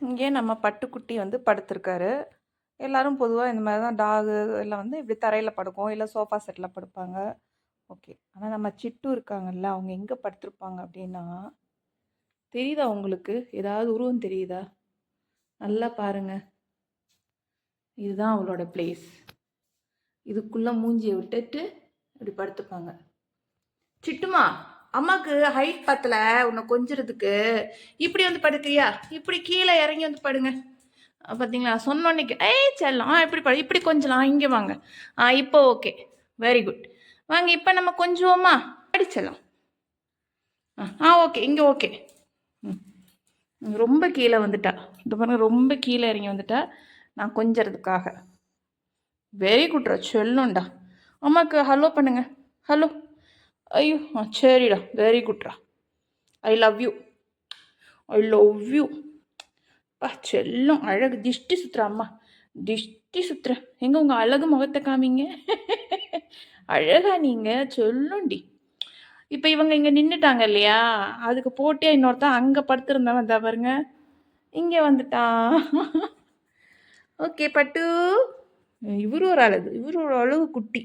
இங்கே நம்ம பட்டுக்குட்டி வந்து படுத்திருக்காரு. எல்லாரும் பொதுவாக இந்த மாதிரி தான் டாகு எல்லாம் வந்து இப்படி தரையில் படுக்கும், இல்லை சோஃபா செட்டில் படுப்பாங்க. ஓகே. ஆனால் நம்ம சிட்டு இருக்காங்கல்ல, அவங்க எங்கே படுத்திருப்பாங்க அப்படின்னா, தெரியுதா உங்களுக்கு? ஏதாவது உருவம் தெரியுதா? நல்லா பாருங்க. இதுதான் அவளோட பிளேஸ். இதுக்குள்ளே மூஞ்சியை விட்டுட்டு இப்படி படுத்துப்பாங்க. சிட்டுமா, அம்மாவுக்கு ஹைட் பத்தல உன்னை கொஞ்சிறதுக்கு, இப்படி வந்து படுக்கிறியா? இப்படி கீழே இறங்கி வந்து படுங்க. பார்த்தீங்களா, சொன்னோன்னைக்கு ஏய் செல்லம் இப்படி படு, இப்படி கொஞ்சலாம், இங்கே வாங்க. இப்போ ஓகே, வெரி குட். வாங்க இப்போ நம்ம கொஞ்சுவோமா? அடிச்சலாம். ஓகே, இங்கே ஓகே. ரொம்ப கீழே வந்துட்டா, இது பாருங்க, ரொம்ப கீழே இறங்கி வந்துட்டா நான் கொஞ்சறதுக்காக. வெரி குட்ரா, செல்லோண்டா. அம்மாவுக்கு ஹலோ பண்ணுங்க, ஹலோ. ஐயோ சரிடா, வெரி குட்ரா. I love you, I love you. பா செல்லம், அழகு. திஷ்டி சுத்துற அம்மா, திஷ்டி சுத்துற. எங்க உங்க அழகு முகத்தை காமிங்க. அழகா நீங்க, சொல்லுண்டி. இப்போ இவங்க இங்கே நின்றுட்டாங்க இல்லையா, அதுக்கு போட்டியா இன்னொருத்தான் அங்கே படுத்திருந்தவன் வந்தா பாருங்க, இங்கே வந்துட்டான். ஓகே பட்டு, இவரு ஒரு அழகு, இவரு ஒரு அழகு குட்டி.